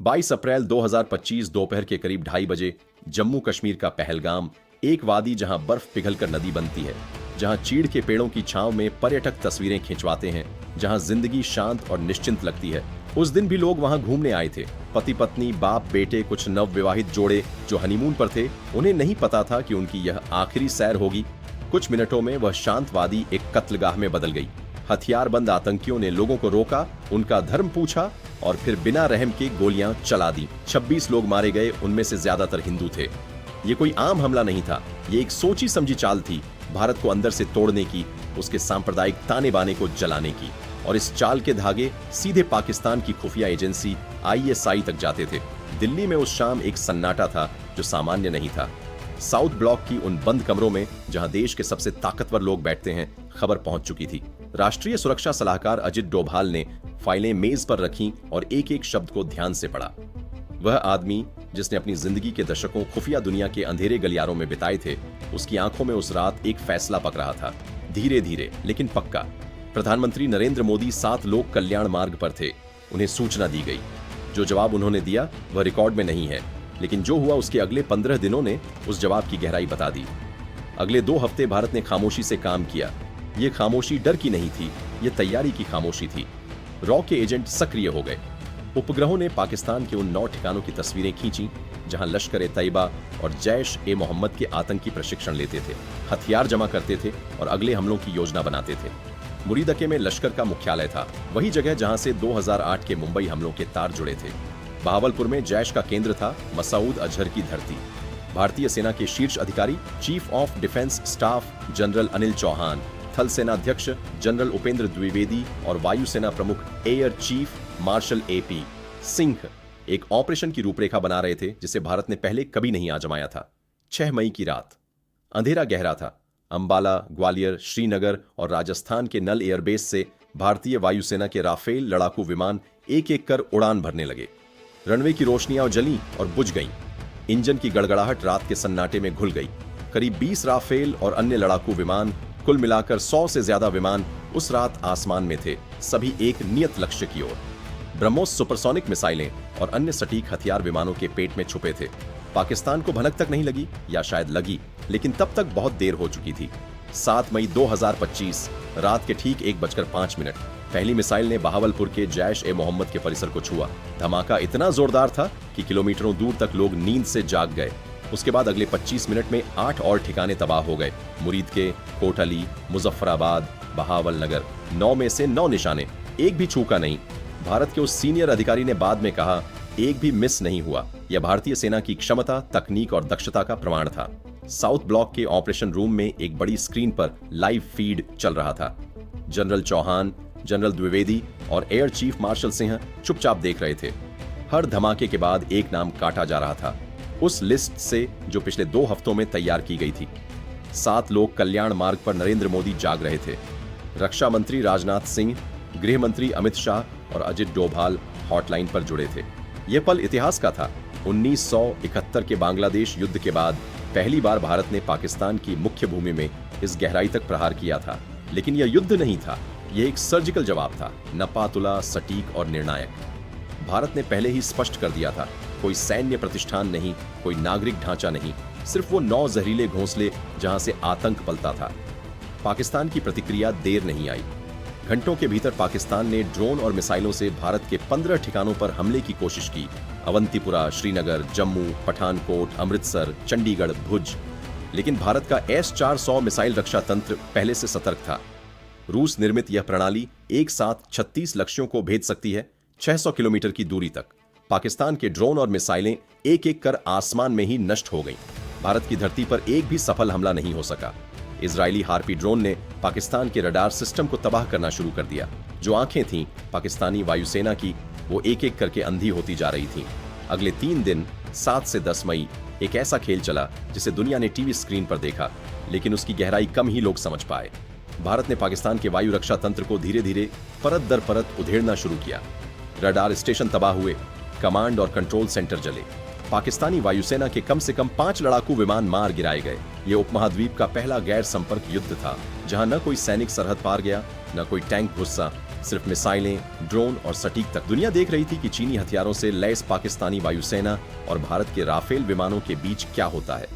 22 अप्रैल 2025 दोपहर के करीब 2:30 बजे जम्मू कश्मीर का पहलगाम, एक वादी जहां बर्फ पिघलकर नदी बनती है, जहां चीड़ के पेड़ों की छांव में पर्यटक तस्वीरें खिंचवाते हैं, जहां जिंदगी शांत और निश्चिंत लगती है। उस दिन भी लोग वहां घूमने आए थे। पति पत्नी, बाप बेटे, कुछ नवविवाहित जोड़े जो हनीमून पर थे। उन्हें नहीं पता था कि उनकी यह आखिरी सैर होगी। कुछ मिनटों में वह शांत वादी एक कत्लगाह में बदल गई। हथियारबंद आतंकियों ने लोगों को रोका, उनका धर्म पूछा और फिर बिना रहम के गोलियां चला दी। 26 लोग मारे गए, उनमें से ज्यादातर हिंदू थे। ये कोई आम हमला नहीं था, ये एक सोची समझी चाल थी, भारत को अंदर से तोड़ने की, उसके सांप्रदायिक ताने बाने को जलाने की। और इस चाल के धागे सीधे पाकिस्तान की खुफिया एजेंसी ISI तक जाते थे। दिल्ली में उस शाम एक सन्नाटा था जो सामान्य नहीं था। साउथ ब्लॉक की उन बंद कमरों में जहां देश के सबसे ताकतवर लोग बैठते हैं, खबर पहुंच चुकी थी। राष्ट्रीय सुरक्षा सलाहकार अजित डोभाल ने फाइलें मेज पर रखीं और एक एक शब्द को ध्यान से पढ़ा। वह आदमी जिसने अपनी जिंदगी के दशकों खुफिया दुनिया के अंधेरे गलियारों में बिताए थे, उसकी आंखों में उस रात एक फैसला पक रहा था, धीरे धीरे लेकिन पक्का। प्रधानमंत्री नरेंद्र मोदी 7 लोक कल्याण मार्ग पर थे। उन्हें सूचना दी गई। जो जवाब उन्होंने दिया वह रिकॉर्ड में नहीं है, लेकिन जो हुआ उसके अगले 15 दिनों ने उस जवाब की गहराई बता दी। अगले 2 हफ्ते भारत ने खामोशी से काम किया। ये खामोशी डर की नहीं थी, ये तैयारी की खामोशी थी। रॉ के एजेंट सक्रिय हो गए। उपग्रहों ने पाकिस्तान के उन 9 ठिकानों की तस्वीरें खींची जहां लश्कर-ए-तैयबा और जैश-ए-मोहम्मद के आतंकी प्रशिक्षण लेते थे, हथियार जमा करते थे और अगले हमलों की योजना बनाते थे। मुरीदके में लश्कर का मुख्यालय था, वही जगह जहां से 2008 के मुंबई हमलों के तार जुड़े थे। बहावलपुर में जैश का केंद्र था, मसूद अजहर की धरती। भारतीय सेना के शीर्ष अधिकारी chief of defence staff general Anil Chauhan, थल सेना अध्यक्ष जनरल उपेंद्र द्विवेदी और वायुसेना प्रमुख air chief marshal AP Singh एक ऑपरेशन की रूपरेखा बना रहे थे जिसे भारत ने पहले कभी नहीं आजमाया था। 6 मई की रात, अंधेरा गहरा था। अंबाला, ग्वालियर, श्रीनगर और राजस्थान के नल एयरबेस से भारतीय वायुसेना के राफेल लड़ाकू विमान एक एक कर उड़ान भरने लगे। रनवे की रोशनियां जलीं और बुझ गईं। इंजन की गड़गड़ाहट रात के सन्नाटे में घुल गई। करीब 20 राफेल और अन्य लड़ाकू विमान, कुल मिलाकर 100 से ज्यादा विमान उस रात आसमान में थे, सभी एक नियत लक्ष्य की ओर। ब्रह्मोस सुपरसोनिक मिसाइलें और अन्य सटीक हथियार विमानों के पेट में छुपे थे। पाकिस्तान को भनक तक नहीं लगी, या शायद लगी, लेकिन तब तक बहुत देर हो चुकी थी। 7 मई 2025 रात के ठीक 1:05 पहली मिसाइल ने बहावलपुर के जैश-ए-मोहम्मद के परिसर को छुआ। धमाका इतना जोरदार था कि किलोमीटरों दूर तक लोग नींद से जाग गए। उसके बाद अगले 25 मिनट में 8 और ठिकाने तबाह हो गए। मुरीदके, कोटली, मुजफ्फराबाद, बहावलनगर, 9 में से 9 निशाने, एक भी छूका नहीं। भारत के उस सीनियर अधिकारी ने बाद में कहा, एक भी मिस नहीं हुआ। यह भारतीय सेना की क्षमता, तकनीक और दक्षता का प्रमाण था। साउथ ब्लॉक के ऑपरेशन रूम में एक बड़ी स्क्रीन पर लाइव फीड चल रहा था। जनरल चौहान, जनरल द्विवेदी और एयर चीफ मार्शल सिंह चुपचाप देख रहे थे। हर धमाके के बाद एक नाम काटा जा रहा था, उस लिस्ट से जो पिछले 2 हफ्तों में तैयार की गई थी। 7 लोक कल्याण मार्ग पर नरेंद्र मोदी जाग रहे थे। रक्षा मंत्री राजनाथ सिंह, गृह मंत्री अमित शाह और अजित डोभाल हॉटलाइन पर जुड़े थे। यह पल इतिहास का था। 1971 के बांग्लादेश युद्ध के बाद पहली बार भारत ने पाकिस्तान की मुख्य भूमि में इस गहराई तक प्रहार किया था। लेकिन यह युद्ध नहीं था, यह एक सर्जिकल जवाब था, नपातुला, सटीक और निर्णायक। भारत ने पहले ही स्पष्ट कर दिया था, कोई सैन्य प्रतिष्ठान नहीं, कोई नागरिक ढांचा नहीं, सिर्फ वो 9 जहरीले घोंसले जहां से आतंक पलता था। पाकिस्तान की प्रतिक्रिया देर नहीं आई। घंटों के भीतर पाकिस्तान ने ड्रोन और मिसाइलों से भारत के 15 ठिकानों पर हमले की कोशिश की। अवंतीपुरा, श्रीनगर, जम्मू, पठानकोट, अमृतसर, चंडीगढ़, भुज। लेकिन भारत का S-400 मिसाइल रक्षा तंत्र पहले से सतर्क था। रूस निर्मित यह प्रणाली एक साथ 36 लक्ष्यों को भेज सकती है, 600 किलोमीटर की दूरी तक। पाकिस्तान के ड्रोन और मिसाइलें एक एक कर आसमान में ही नष्ट हो गईं। भारत की धरती पर एक भी सफल हमला नहीं हो सका। इजरायली हार्पी ड्रोन ने पाकिस्तान के रडार सिस्टम को तबाह करना शुरू कर दिया। जो आंखें थीं पाकिस्तानी वायुसेना की, वो एक एक करके अंधी होती जा रही थीं। अगले 3 दिन 7 से 10 मई एक ऐसा खेल चला जिसे दुनिया ने टीवी स्क्रीन पर देखा, लेकिन उसकी गहराई कम ही लोग समझ पाए। भारत ने पाकिस्तान के वायु रक्षा तंत्र को धीरे धीरे परत दर परत उधेड़ना शुरू किया। रडार स्टेशन तबाह हुए, कमांड और कंट्रोल सेंटर जले। पाकिस्तानी वायुसेना के कम से कम 5 लड़ाकू विमान मार गिराए गए। ये उपमहाद्वीप का पहला गैर संपर्क युद्ध था, जहां न कोई सैनिक सरहद पार गया, न कोई टैंक घुसा सिर्फ मिसाइलें, ड्रोन और सटीक तक। दुनिया देख रही थी कि चीनी हथियारों से लैस पाकिस्तानी वायुसेना और भारत के राफेल विमानों के बीच क्या होता है।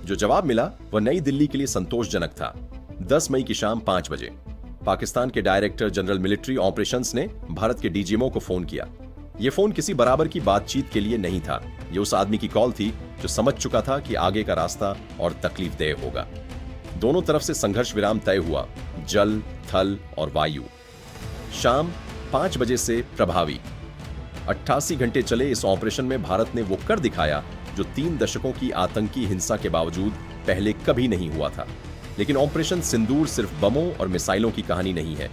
जो जवाब मिला वह नई दिल्ली के लिए संतोषजनक था। 10 मई की शाम 5 बजे पाकिस्तान के डायरेक्टर जनरल मिलिट्री ऑपरेशंस ने भारत के डीजीएमओ को फोन किया। यह फोन किसी बराबर की बातचीत के लिए नहीं था। यह उस आदमी की कॉल थी जो समझ चुका था कि आगे का रास्ता और तकलीफदेह होगा। दोनों तरफ से संघर्ष विराम तय हुआ, जल, थल और वायु। शाम 5 बजे से प्रभावी 88 घंटे चले इस ऑपरेशन में भारत ने वो कर दिखाया जो 3 दशकों की आतंकी हिंसा के बावजूद पहले कभी नहीं हुआ था। लेकिन ऑपरेशन सिंदूर सिर्फ बमों और मिसाइलों की कहानी नहीं है।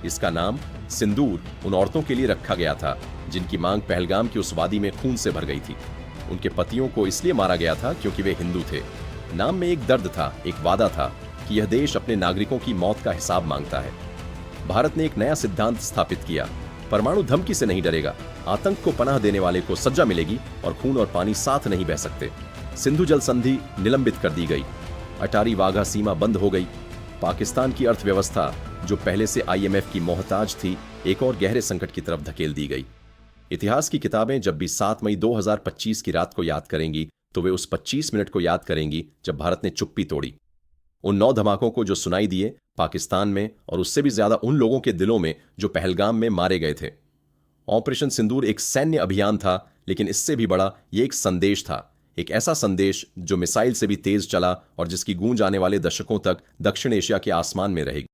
इसका नाम सिंदूर उन औरतों के लिए रखा गया था जिनकी मांग पहलगाम की उस वादी में खून से भर गई थी। उनके पतियों को इसलिए मारा गया था क्योंकि वे हिंदू थे। नाम में एक दर्द था, एक वादा था कि यह देश अपने नागरिकों की मौत का हिसाब मांगता है। भारत ने एक नया सिद्धांत स्थापित किया, परमाणु धमकी से नहीं डरेगा। आतंक को पनाह देने वाले को सजा मिलेगी और खून और पानी साथ नहीं बह सकते। सिंधु जल संधि निलंबित कर दी गई। अटारी वाघा सीमा बंद हो गई। पाकिस्तान की अर्थव्यवस्था जो पहले से आईएमएफ की मोहताज थी, एक और गहरे संकट की तरफ धकेल दी गई। इतिहास की किताबें जब भी 7 मई 2025 की रात को याद करेंगी तो वे उस 25 मिनट को याद करेंगी जब भारत ने चुप्पी तोड़ी। उन 9 धमाकों को जो सुनाई दिए पाकिस्तान में, और उससे भी ज्यादा उन लोगों के दिलों में जो पहलगाम में मारे गए थे। ऑपरेशन सिंदूर एक सैन्य अभियान था, लेकिन इससे भी बड़ा ये एक संदेश था। एक ऐसा संदेश जो मिसाइल से भी तेज चला और जिसकी गूंज आने वाले दशकों तक दक्षिण एशिया के आसमान में रहेगी।